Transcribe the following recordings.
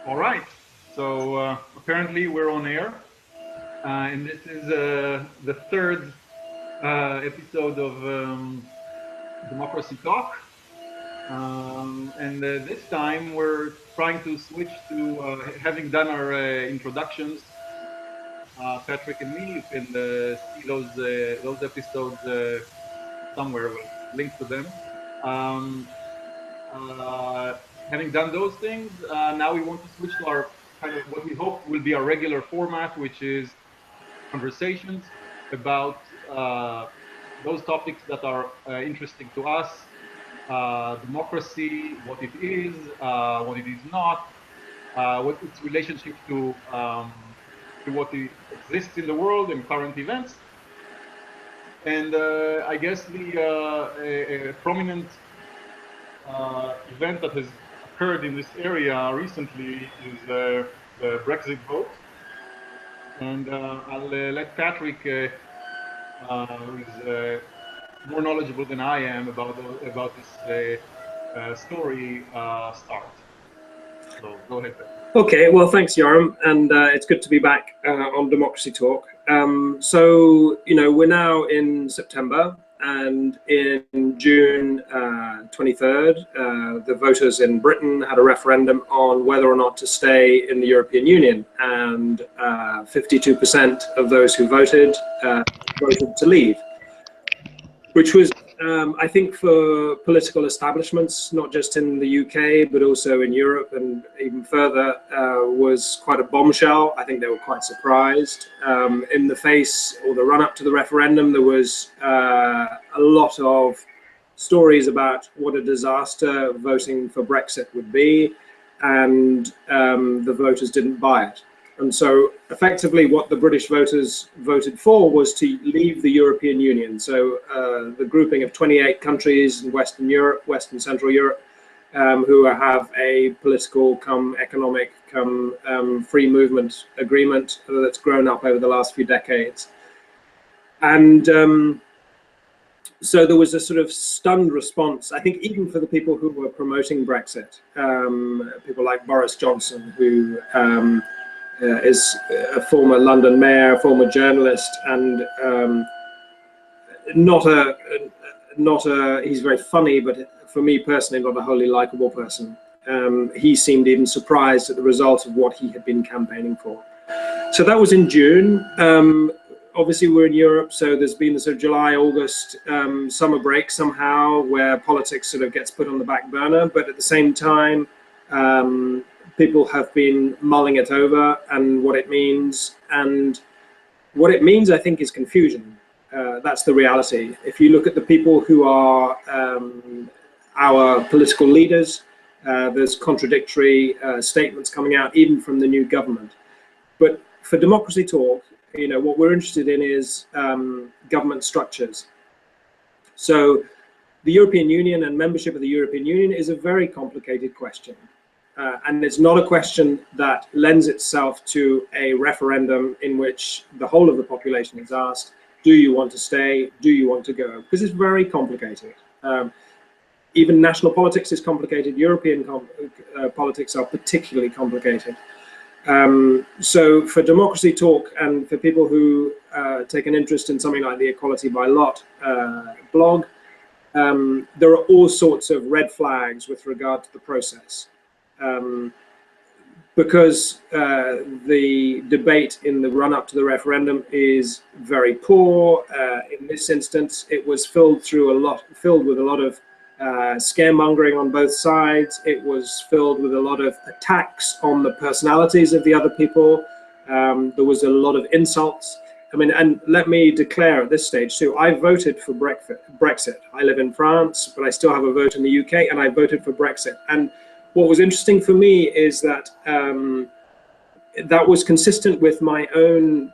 All right. So apparently we're on air, and this is the third episode of Democracy Talk. And this time we're trying to switch to having done our introductions. Patrick and me, you can see those episodes somewhere. We'll link to them. Um, Having done those things, now we want to switch to our kind of what we hope will be our regular format, which is conversations about those topics that are interesting to us. Democracy, what it is, what it is not, what its relationship to what exists in the world and current events. And I guess a prominent event that has occurred in this area recently is the Brexit vote. And I'll let Patrick, who is more knowledgeable than I am about this story, start. So go ahead, Patrick. Okay, well, thanks, Yoram, and it's good to be back on Democracy Talk. So, we're now in September, and in June 23rd, the voters in Britain had a referendum on whether or not to stay in the European Union, and 52% of those who voted voted to leave, which was, I think, for political establishments, not just in the UK, but also in Europe and even further, was quite a bombshell. I think they were quite surprised. In the face, or the run-up to the referendum, there was a lot of stories about what a disaster voting for Brexit would be, and the voters didn't buy it. And so effectively what the British voters voted for was to leave the European Union. So the grouping of 28 countries in Western Europe, Western Central Europe, who have a political come economic come free movement agreement that's grown up over the last few decades. And so there was a sort of stunned response, I think, even for the people who were promoting Brexit, people like Boris Johnson, who is a former London mayor, former journalist, and he's very funny, but for me personally, not a wholly likable person. He seemed even surprised at the result of what he had been campaigning for. So that was in June. Obviously we're in Europe, so there's been the sort of July, August summer break somehow, where politics sort of gets put on the back burner, but at the same time, people have been mulling it over and what it means. And what it means, I think, is confusion. That's the reality. If you look at the people who are our political leaders, there's contradictory statements coming out, even from the new government. But for Democracy Talk, what we're interested in is government structures. So the European Union and membership of the European Union is a very complicated question. And it's not a question that lends itself to a referendum in which the whole of the population is asked, do you want to stay? Do you want to go? Because it's very complicated. Even national politics is complicated. European politics are particularly complicated. So for Democracy Talk and for people who take an interest in something like the Equality by Lot blog, there are all sorts of red flags with regard to the process. Because the debate in the run-up to the referendum is very poor. In this instance, it was filled with a lot of scaremongering on both sides. It was filled with a lot of attacks on the personalities of the other people. There was a lot of insults. I mean, and let me declare at this stage too, I voted for Brexit. I live in France, but I still have a vote in the UK, and I voted for Brexit. And what was interesting for me is that that was consistent with my own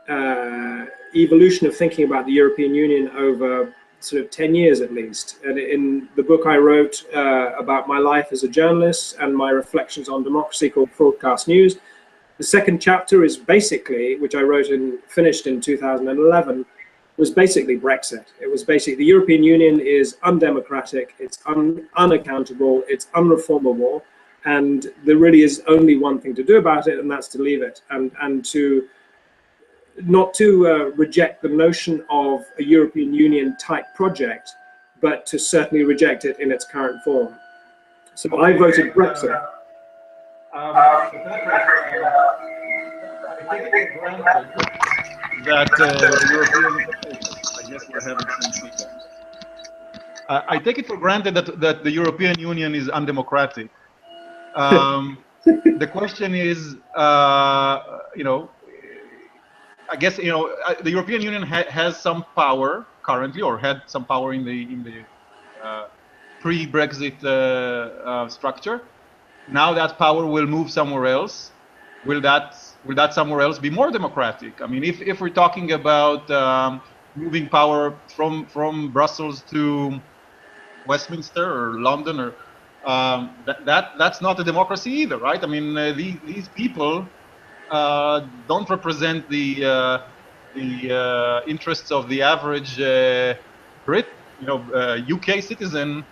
evolution of thinking about the European Union over sort of 10 years at least. And in the book I wrote about my life as a journalist and my reflections on democracy, called Broadcast News, the second chapter is basically, which I wrote and finished in 2011, was basically Brexit. It was basically the European Union is undemocratic, it's unaccountable, it's unreformable. And there really is only one thing to do about it, and that's to leave it, and to not to reject the notion of a European Union type project, but to certainly reject it in its current form. So I voted Brexit. I take it for granted that the European, I guess we're having some feedback. I take it for granted that the European Union is undemocratic. The question is, you know, I guess, you know, the European Union has some power currently, or had some power in the pre-Brexit structure. Now that power will move somewhere else. Will that somewhere else be more democratic? I mean, if we're talking about moving power from Brussels to Westminster or London, or that's not a democracy either, right? I mean, these people don't represent the interests of the average Brit, you know, UK citizen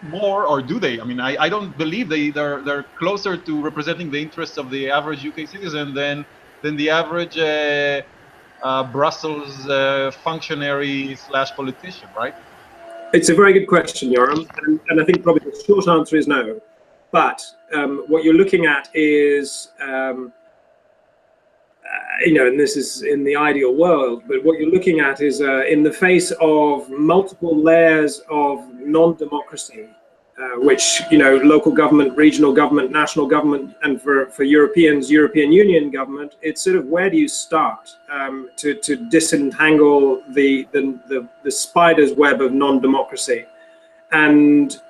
more, or do they? I mean, I don't believe they're closer to representing the interests of the average UK citizen than the average Brussels functionary / politician, right? It's a very good question, Yoram, and I think probably the short answer is no. But what you're looking at is, you know, and this is in the ideal world, but what you're looking at is in the face of multiple layers of non-democracy, which, you know, local government, regional government, national government, and for Europeans, European Union government, it's sort of, where do you start to disentangle the spider's web of non-democracy? And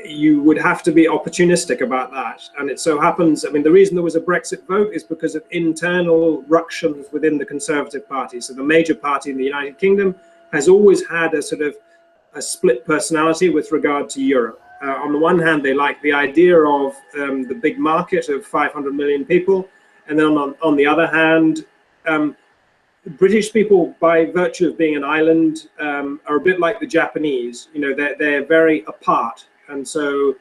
you would have to be opportunistic about that. And it so happens, I mean, the reason there was a Brexit vote is because of internal ructions within the Conservative Party. So the major party in the United Kingdom has always had a sort of a split personality with regard to Europe. On the one hand, they like the idea of the big market of 500 million people. And then on the other hand, British people, by virtue of being an island, are a bit like the Japanese. You know, they're very apart. And so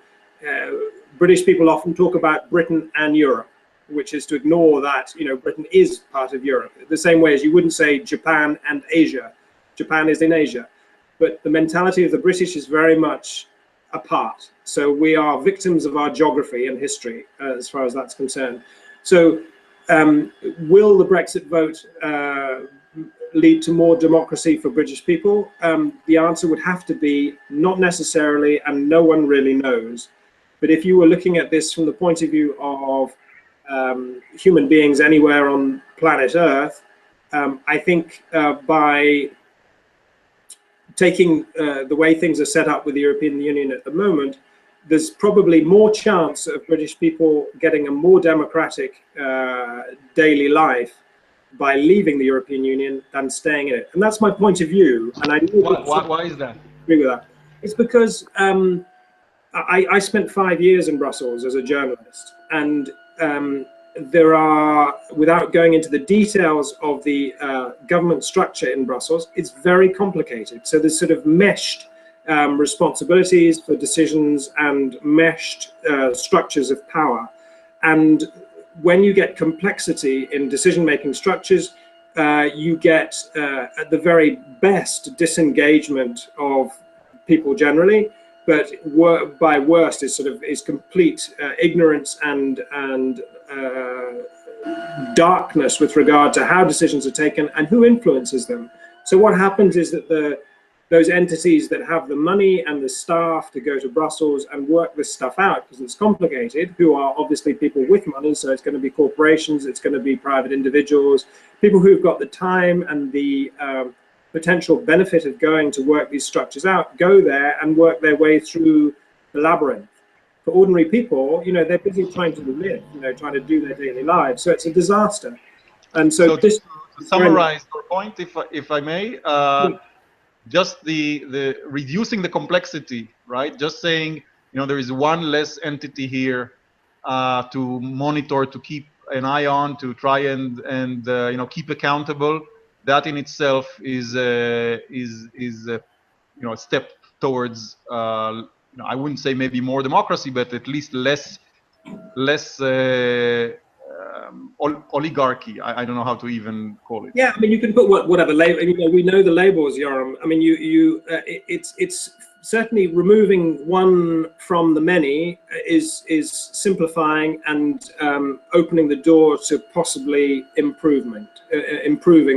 British people often talk about Britain and Europe, which is to ignore that, you know, Britain is part of Europe. The same way as you wouldn't say Japan and Asia. Japan is in Asia. But the mentality of the British is very much apart. So we are victims of our geography and history, as far as that's concerned. So will the Brexit vote lead to more democracy for British people? The answer would have to be not necessarily, and no one really knows. But if you were looking at this from the point of view of human beings anywhere on planet Earth, I think by taking the way things are set up with the European Union at the moment, there's probably more chance of British people getting a more democratic daily life by leaving the European Union than staying in it. And that's my point of view. And I why is that? Agree with that. It's because I spent 5 years in Brussels as a journalist, and there are, without going into the details of the government structure in Brussels, it's very complicated. So there's sort of meshed responsibilities for decisions and meshed structures of power. And when you get complexity in decision-making structures, you get, at the very best, disengagement of people generally, but by worst is complete ignorance and darkness with regard to how decisions are taken and who influences them. So what happens is that those entities that have the money and the staff to go to Brussels and work this stuff out, because it's complicated, who are obviously people with money, so it's going to be corporations, it's going to be private individuals, people who've got the time and the potential benefit of going to work these structures out, go there and work their way through the labyrinth. For ordinary people, you know, they're busy trying to live, you know, trying to do their daily lives, so it's a disaster. And so this, to summarize your point, if I may, just the reducing the complexity, right? Just saying, you know, there is one less entity here to monitor, to keep an eye on, to try and you know, keep accountable. That in itself is you know, a step towards you I wouldn't say maybe more democracy, but at least less oligarchy. I don't know how to even call it. Yeah, I mean, you can put whatever label. We know the labels, Yoram. I mean, it's certainly removing one from the many is simplifying and opening the door to possibly improving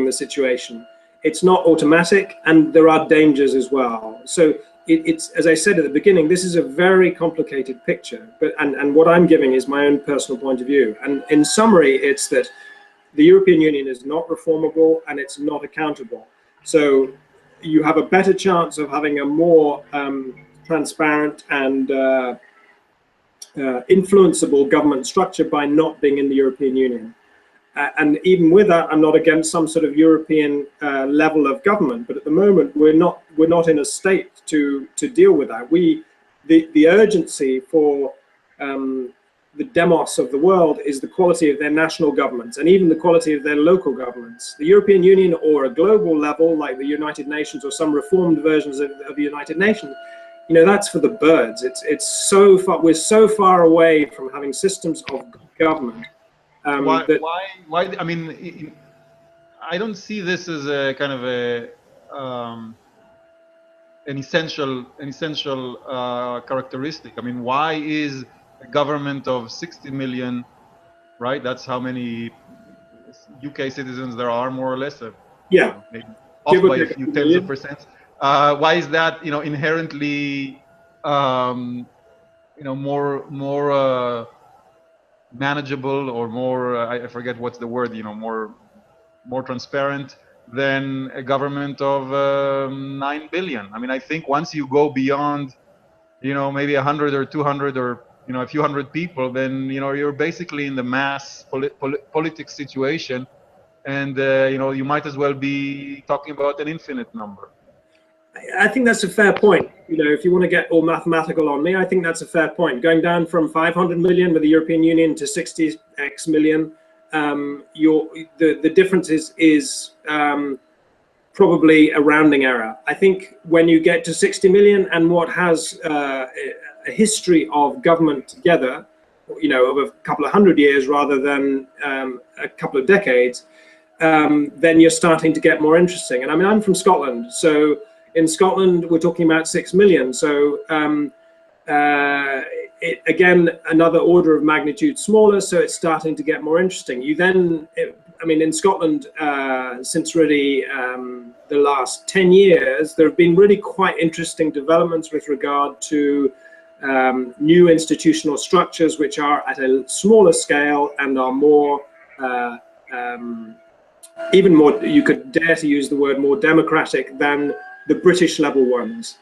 the situation. It's not automatic, and there are dangers as well. So it's, as I said at the beginning, this is a very complicated picture. But and what I'm giving is my own personal point of view. And in summary, it's that the European Union is not reformable and it's not accountable. So you have a better chance of having a more transparent and influenceable government structure by not being in the European Union. And even with that, I'm not against some sort of European level of government, but at the moment we're not in a state to deal with that. The urgency for the demos of the world is the quality of their national governments and even the quality of their local governments. The European Union or a global level like the United Nations or some reformed versions of the United Nations, that's for the birds. It's so far, we're so far away from having systems of government. Why? I mean, I don't see this as a kind of an essential characteristic. I mean, why is a government of 60 million, right? That's how many UK citizens there are, more or less. Yeah, maybe off by a few tens of percent. Why is that, inherently, more manageable or more? I forget what's the word. More transparent than a government of 9 billion. I mean, I think once you go beyond, maybe 100 or 200 or a few hundred people, then you're basically in the mass politics situation, and you might as well be talking about an infinite number. I think that's a fair point. If you want to get all mathematical on me, I think that's a fair point. Going down from 500 million with the European Union to 60x million, the difference is probably a rounding error. I think when you get to 60 million and what has a history of government together, of a couple of hundred years rather than a couple of decades, then you're starting to get more interesting. And I mean, I'm from Scotland, so in Scotland we're talking about 6 million. So again, another order of magnitude smaller, so it's starting to get more interesting. I mean, in Scotland, since really the last 10 years, there have been really quite interesting developments with regard to new institutional structures, which are at a smaller scale and are more, even more, you could dare to use the word more democratic than the British level ones.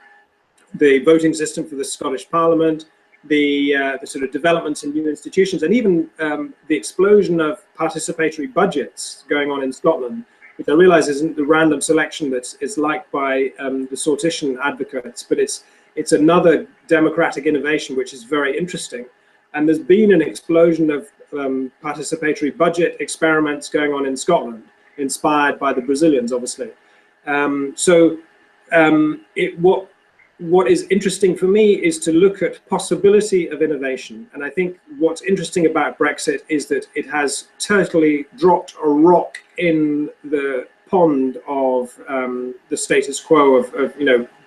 The voting system for the Scottish Parliament, the sort of developments in new institutions, and even the explosion of participatory budgets going on in Scotland, which I realize isn't the random selection that is liked by the sortition advocates, but it's another democratic innovation which is very interesting. And there's been an explosion of participatory budget experiments going on in Scotland, inspired by the Brazilians, obviously. What is interesting for me is to look at possibility of innovation. And I think what's interesting about Brexit is that it has totally dropped a rock in the pond of the status quo of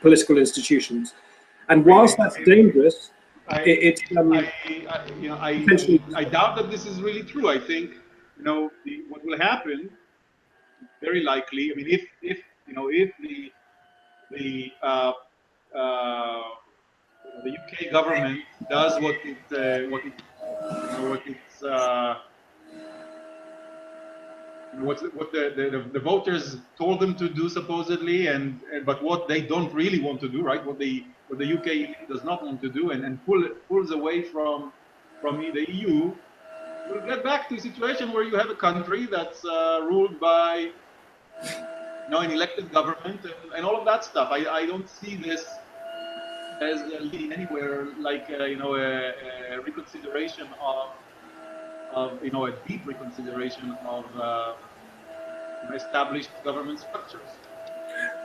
political institutions. And whilst that's dangerous, I doubt that this is really true. I think what will happen, very likely. I mean, if the UK government does what the voters told them to do, supposedly, but what they don't really want to do, right? What the UK elite does not want to do, and pulls away from the EU, we'll get back to a situation where you have a country that's ruled by an elected government and all of that stuff. I don't see this as leading anywhere like a reconsideration of a deep reconsideration of established government structures.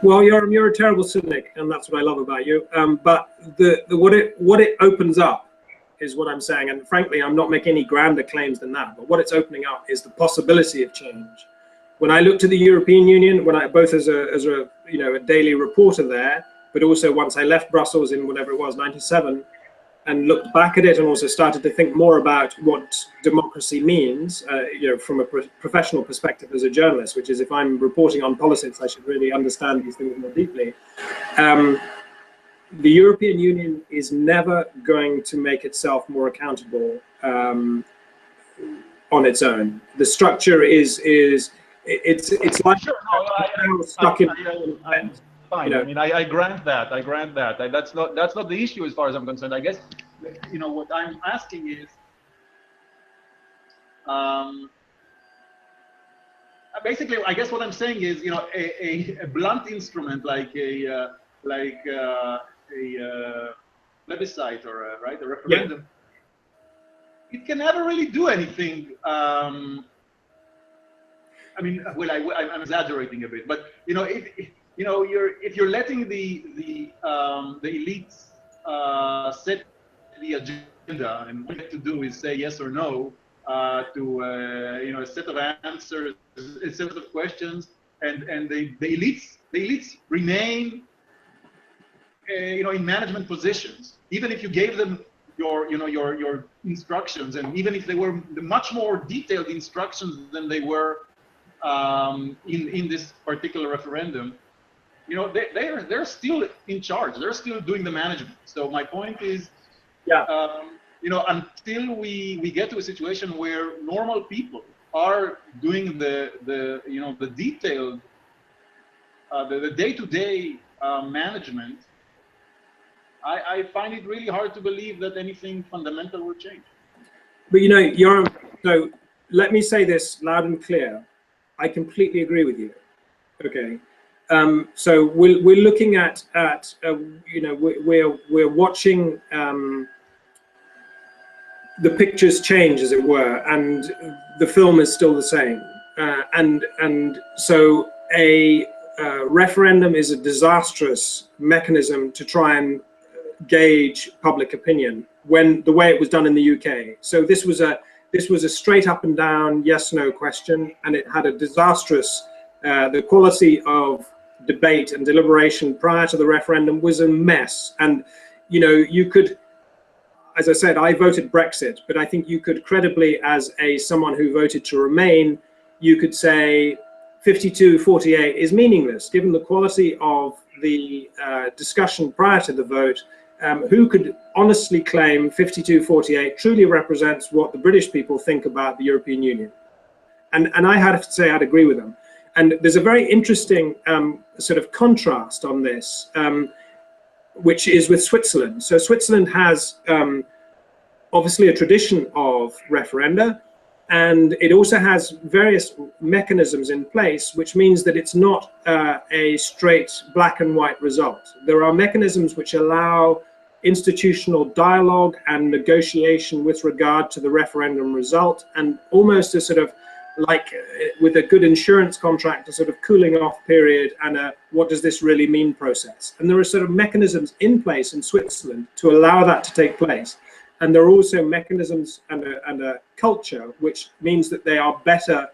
Well, you're a terrible cynic, and that's what I love about you. But what it opens up is what I'm saying, and frankly, I'm not making any grander claims than that. But what it's opening up is the possibility of change. When I look to the European Union, when I both as a a daily reporter there, but also once I left Brussels in whatever it was, '97, and looked back at it and also started to think more about what democracy means, from a professional perspective as a journalist, which is if I'm reporting on politics, I should really understand these things more deeply. The European Union is never going to make itself more accountable on its own. The structure it's like sure, no, stuck in. Fine. I mean, I grant that. I grant that. That's not the issue as far as I'm concerned. I guess, what I'm asking is, basically, I guess what I'm saying is, a blunt instrument like a plebiscite or a referendum, it can never really do anything. I mean, well, I'm exaggerating a bit, but if you're letting the elites set the agenda, and what you have to do is say yes or no to a set of answers, a set of questions, and the elites remain in management positions, even if you gave them your instructions, and even if they were much more detailed instructions than they were in this particular referendum. They're still in charge. They're still doing the management. So my point is, until we get to a situation where normal people are doing the detailed, the day-to-day management, I find it really hard to believe that anything fundamental will change. But Yoram, so let me say this loud and clear. I completely agree with you. Okay. So we're looking at we're watching the pictures change, as it were, and the film is still the same. And so a referendum is a disastrous mechanism to try and gauge public opinion, when the way it was done in the UK. So this was a straight up and down yes/no question, and it had a disastrous. The quality of debate and deliberation prior to the referendum was a mess. And you could, as I said, I voted Brexit, but I think you could credibly, as someone who voted to remain, you could say 52-48 is meaningless given the quality of the discussion prior to the vote. Who could honestly claim 52-48 truly represents what the British people think about the European Union? And I have to say I'd agree with them. And there's a very interesting sort of contrast on this, which is with Switzerland. So Switzerland has obviously a tradition of referenda, and it also has various mechanisms in place, which means that it's not a straight black and white result. There are mechanisms which allow institutional dialogue and negotiation with regard to the referendum result, and almost a sort of like with a good insurance contract, a sort of cooling off period and a what does this really mean process. And there are sort of mechanisms in place in Switzerland to allow that to take place. And there are also mechanisms and a culture which means that they are better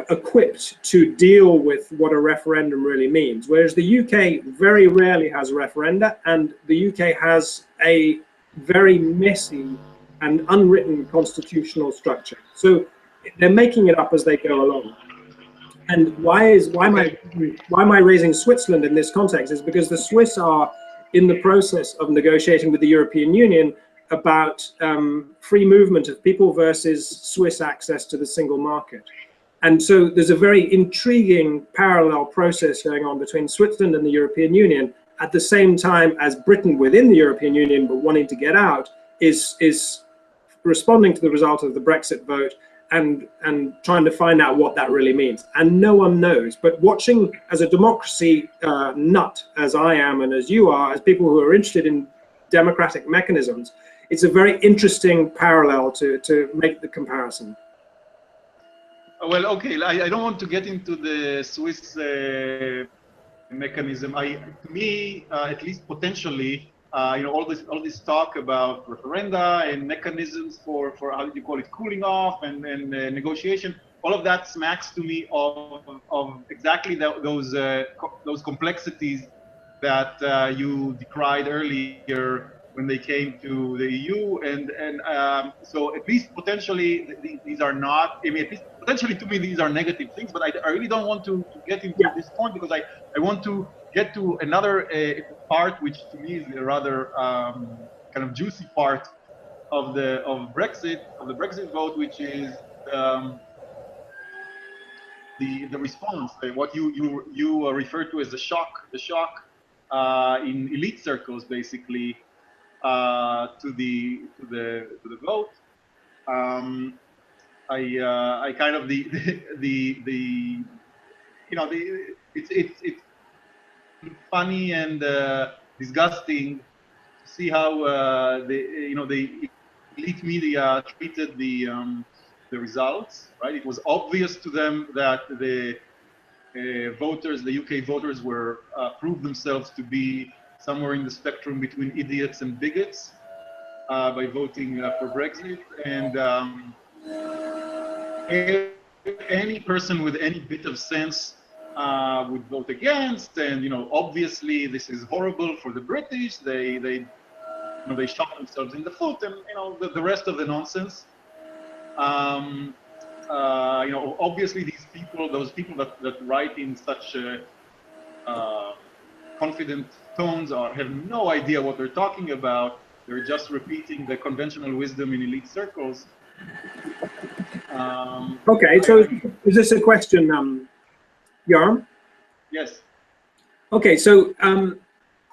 equipped to deal with what a referendum really means. Whereas the UK very rarely has referenda, and the UK has a very messy and unwritten constitutional structure. So they're making it up as they go along. And why am I raising Switzerland in this context is because the Swiss are in the process of negotiating with the European Union about free movement of people versus Swiss access to the single market. And so there's a very intriguing parallel process going on between Switzerland and the European Union at the same time as Britain within the European Union but wanting to get out is responding to the result of the Brexit vote and trying to find out what that really means. And no one knows. But watching as a democracy nut, as I am and as you are, as people who are interested in democratic mechanisms, it's a very interesting parallel to make the comparison. well, okay. I don't want to get into the Swiss mechanism. To me, at least potentially, all this talk about referenda and mechanisms for how do you call it, cooling off and negotiation. All of that smacks to me of exactly those complexities that you decried earlier when they came to the EU, and so at least potentially these are not. I mean, at least potentially to me these are negative things. But I really don't want to get into this point, because I want to get to another part, which to me is a rather kind of juicy part of the Brexit vote, which is the response, what you refer to as the shock in elite circles, basically, to the vote. I kind of it's funny and disgusting to see how the elite media treated the results. Right, it was obvious to them that the voters, the UK voters, were proved themselves to be somewhere in the spectrum between idiots and bigots by voting for Brexit, and any person with any bit of sense would vote against. And obviously this is horrible for the British. They shot themselves in the foot, and the rest of the nonsense. Obviously those people that write in such confident tones have no idea what they're talking about. They're just repeating the conventional wisdom in elite circles. Okay, so is this a question, Yoram? Yes. Okay, so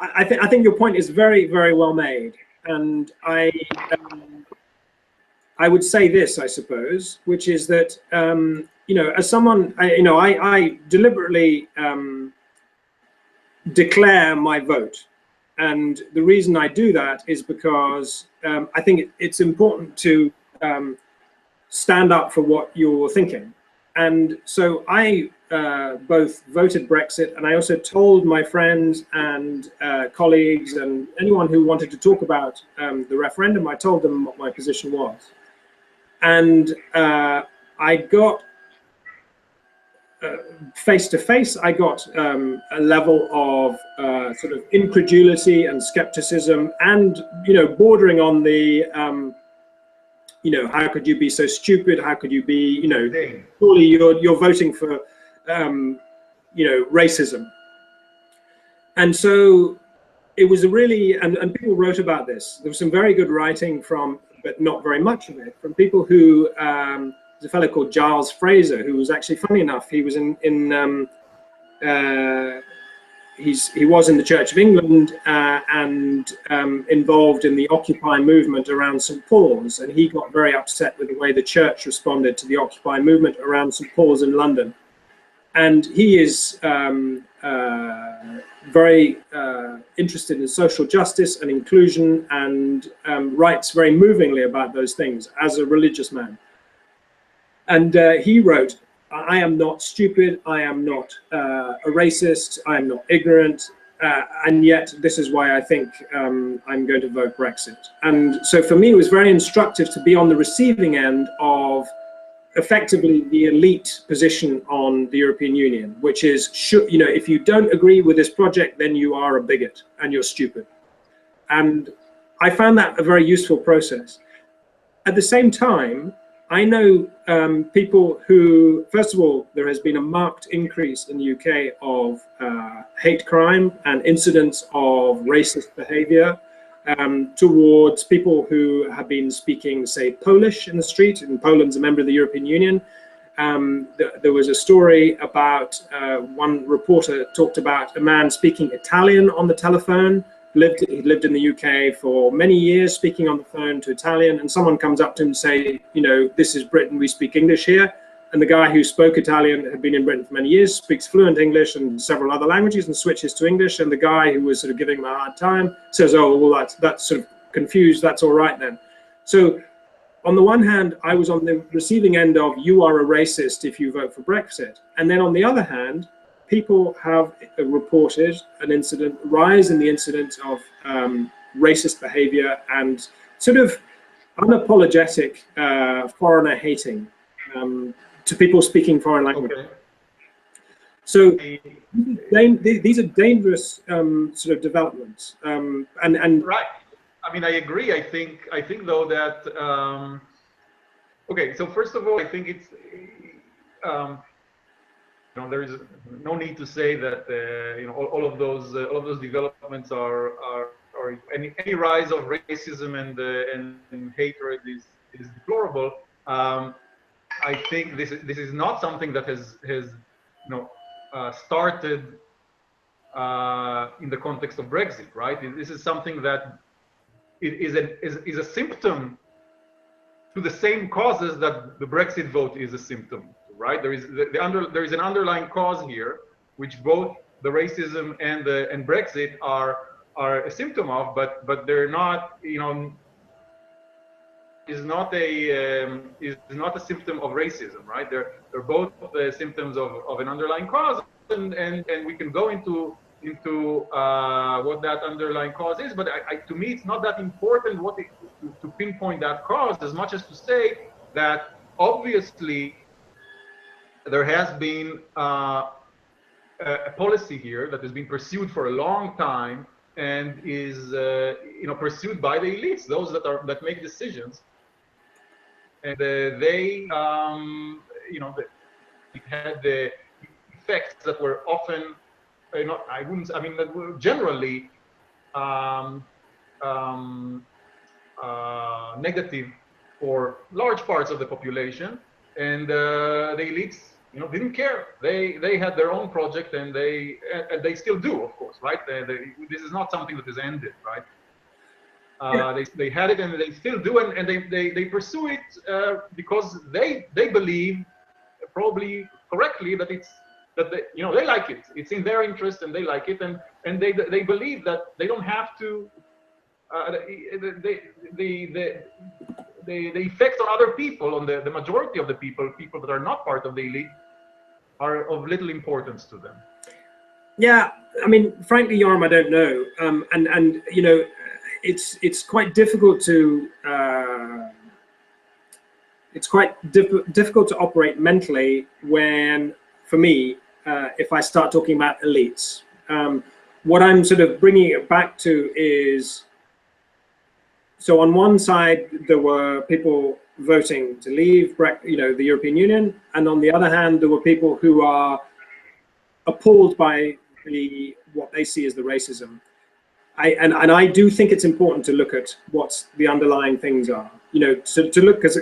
I think your point is very, very well made, and I would say this, I suppose, which is that as someone, I deliberately declare my vote, and the reason I do that is because I think it's important to stand up for what you're thinking. And so I both voted Brexit, and I also told my friends and colleagues and anyone who wanted to talk about the referendum, I told them what my position was. And I got face to face, I got a level of sort of incredulity and skepticism, and bordering on the how could you be so stupid? How could you be surely you're voting for racism? And so it was a really, and people wrote about this. There was some very good writing from, but not very much of it, from people who, there's a fellow called Giles Fraser, who was actually, funny enough, he was he was in the Church of England and involved in the Occupy movement around St. Paul's, and he got very upset with the way the church responded to the Occupy movement around St. Paul's in London. And he is very interested in social justice and inclusion, and writes very movingly about those things as a religious man. And he wrote, I am not stupid, I am not a racist, I am not ignorant, and yet this is why I think I'm going to vote Brexit. And so for me, it was very instructive to be on the receiving end of effectively the elite position on the European Union, which is, if you don't agree with this project, then you are a bigot and you're stupid. And I found that a very useful process. At the same time, I know people who, first of all, there has been a marked increase in the UK of hate crime and incidents of racist behavior towards people who have been speaking, say, Polish in the street. And Poland's a member of the European Union. There was a story about one reporter talked about a man speaking Italian on the telephone. He lived in the UK for many years, speaking on the phone to Italian, and someone comes up to him and say, this is Britain, we speak English here. And the guy who spoke Italian had been in Britain for many years, speaks fluent English and several other languages, and switches to English. And the guy who was sort of giving him a hard time says, oh, well, that's sort of confused, that's all right then. So on the one hand, I was on the receiving end of you are a racist if you vote for Brexit. And then on the other hand, people have reported an incident, rise in the incidence of racist behavior and sort of unapologetic foreigner hating to people speaking foreign languages. Okay. So these are dangerous sort of developments. And right. I mean, I agree. I think though that okay. So first of all, I think it's you know, there is no need to say that you know all of those developments are any rise of racism and hatred is deplorable. I think this is not something that has you know started in the context of Brexit, right? This is something that is a symptom to the same causes that the Brexit vote is a symptom, right? There is there is an underlying cause here, which both the racism and Brexit are a symptom of, but they're not, you know, is not a symptom of racism, right? They're both symptoms of an underlying cause, and we can go into what that underlying cause is, but to me it's not that important to pinpoint that cause as much as to say that obviously there has been a policy here that has been pursued for a long time and is you know, pursued by the elites, those that make decisions, and they you know, it had the effects that were often not, I mean that were generally negative for large parts of the population, and the elites, you know, didn't care. They had their own project, and they still do, of course, right? This is not something that is ended, right? They had it, and they still do, and they pursue it because they believe, probably correctly, that it's that you know, they like it. It's in their interest, and they like it, and they believe that they don't have to. The effect on other people, on the majority of the people that are not part of the elite, are of little importance to them. Yeah, I mean, frankly, Yoram, I don't know, and you know, it's quite difficult to difficult to operate mentally when, for me, if I start talking about elites. What I'm sort of bringing it back to is, so on one side there were people voting to leave, you know, the European Union, and on the other hand there were people who are appalled by what they see as the racism. And I do think it's important to look at what the underlying things are. You know, to look, because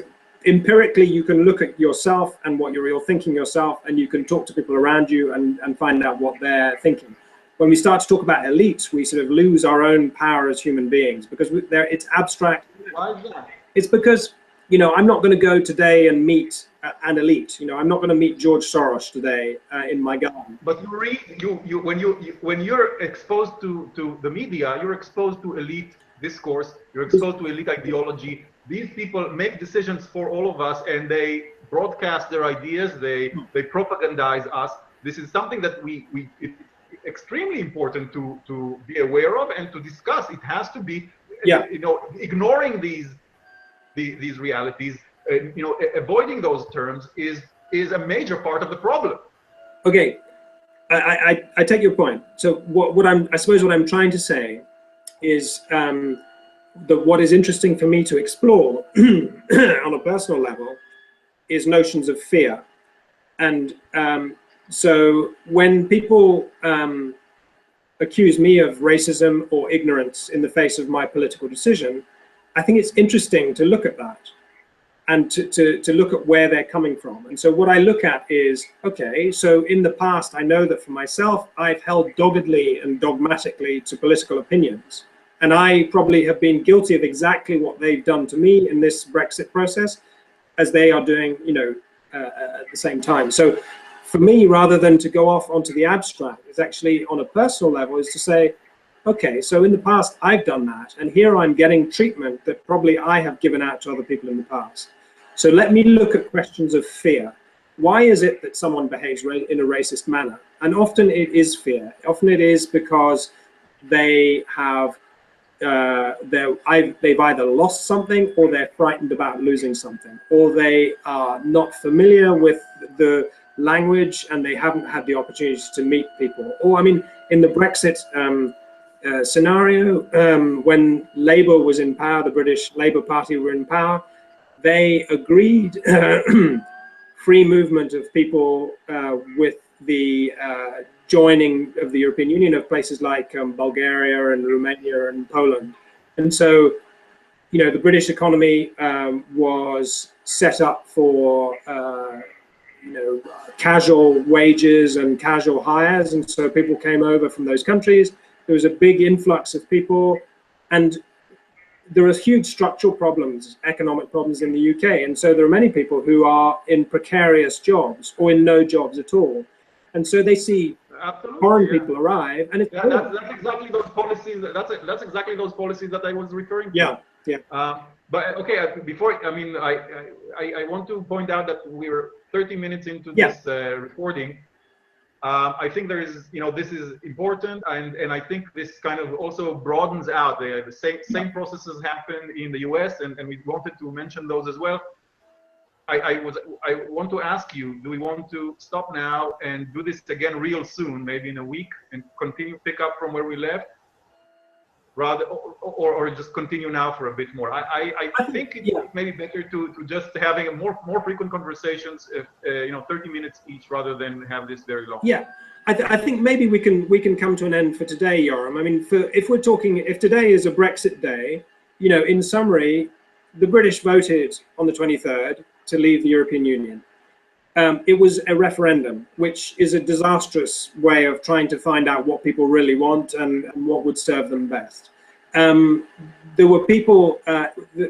empirically you can look at yourself and what you're thinking yourself, and you can talk to people around you and find out what they're thinking. When we start to talk about elites, we sort of lose our own power as human beings, because it's abstract. Why is that? It's because, you know, I'm not going to go today and meet an elite. You know, I'm not going to meet George Soros today in my garden. But when you're exposed to the media, you're exposed to elite discourse. You're exposed to elite ideology. These people make decisions for all of us, and they broadcast their ideas. They propagandize us. This is something that it's extremely important to be aware of and to discuss. It has to be, yeah, you know, ignoring these realities, you know, avoiding those terms is a major part of the problem. Okay, I take your point. So I suppose what I'm trying to say is that what is interesting for me to explore on a personal level is notions of fear. And so when people accuse me of racism or ignorance in the face of my political decision, I think it's interesting to look at that and to look at where they're coming from. And so what I look at is, okay, so in the past, I know that for myself, I've held doggedly and dogmatically to political opinions. And I probably have been guilty of exactly what they've done to me in this Brexit process, as they are doing, you know, at the same time. So for me, rather than to go off onto the abstract, it's actually on a personal level, is to say, okay, so in the past I've done that, and here I'm getting treatment that probably I have given out to other people in the past. So let me look at questions of fear. Why is it that someone behaves in a racist manner? And often it is fear. Often it is because they have they've either lost something, or they're frightened about losing something, or they are not familiar with the language and they haven't had the opportunity to meet people. Or, I mean, in the Brexit scenario, when Labour was in power, the British Labour Party were in power, they agreed free movement of people with the joining of the European Union of places like Bulgaria and Romania and Poland. And so, you know, the British economy was set up for, you know, casual wages and casual hires. And so people came over from those countries. There was a big influx of people, and there are huge structural problems, economic problems in the UK. And so there are many people who are in precarious jobs or in no jobs at all. And so they see foreign people arrive, and it's that's exactly those policies. That's exactly those policies that I was referring to. Yeah, yeah. But okay, before, I mean, I want to point out that we're 30 minutes into this recording. I think there is, you know, this is important, and I think this kind of also broadens out. The same processes happen in the US, and we wanted to mention those as well. I want to ask you, do we want to stop now and do this again real soon, maybe in a week, and pick up from where we left, rather, or just continue now for a bit more? I think it may be better to just having a more frequent conversations, you know, 30 minutes each, rather than have this very long. Yeah, I think maybe we can come to an end for today, Yoram. I mean, if today is a Brexit day, you know, in summary, the British voted on the 23rd to leave the European Union. It was a referendum, which is a disastrous way of trying to find out what people really want and what would serve them best. There were people,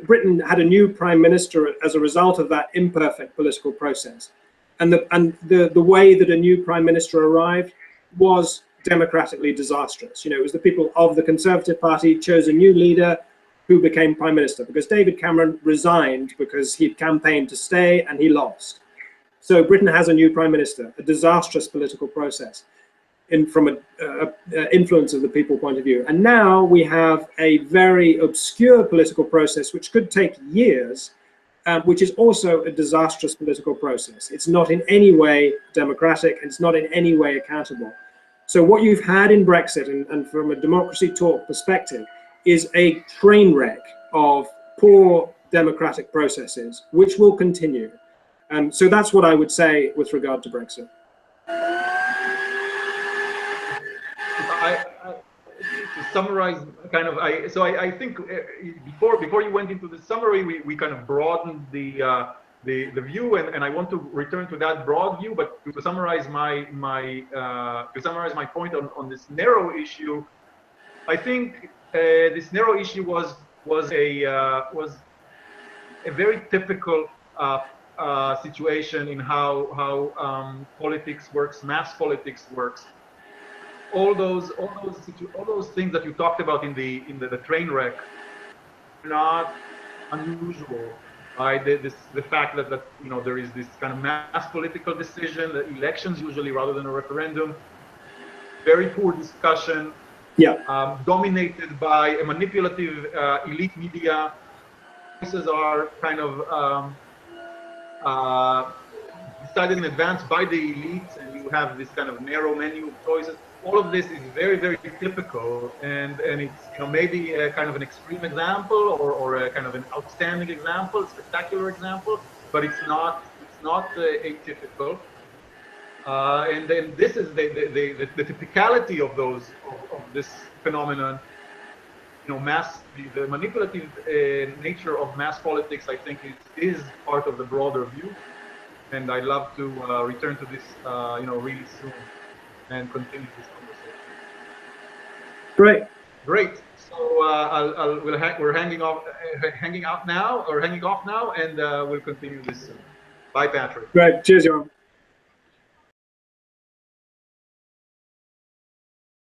Britain had a new prime minister as a result of that imperfect political process. And the way that a new prime minister arrived was democratically disastrous. You know, it was the people of the Conservative Party chose a new leader who became prime minister, because David Cameron resigned because he'd campaigned to stay and he lost. So Britain has a new prime minister, a disastrous political process from an influence of the people point of view. And now we have a very obscure political process which could take years, which is also a disastrous political process. It's not in any way democratic, and it's not in any way accountable. So what you've had in Brexit, and from a democracy talk perspective, is a train wreck of poor democratic processes, which will continue. So that's what I would say with regard to Brexit. To summarize, kind of, I think before you went into the summary, we kind of broadened the view, and I want to return to that broad view. But to summarize my point on this narrow issue, I think this narrow issue was a very typical situation in how politics works, mass politics works. All those things that you talked about in the train wreck are not unusual. Right? The fact that you know, there is this kind of mass political decision, the elections usually rather than a referendum, very poor discussion, dominated by a manipulative elite media. Voices are kind of decided in advance by the elites, and you have this kind of narrow menu of choices. All of this is very, very typical, and it's, you know, maybe a kind of an extreme example, or a kind of an outstanding example, spectacular example, but it's not atypical. And then this is the typicality of this phenomenon. You know, the manipulative nature of mass politics, I think, is part of the broader view, and I'd love to return to this, you know, really soon, and continue this conversation. Great. So we're hanging off now, and we'll continue this soon. Bye, Patrick. Great. Cheers, Yoram.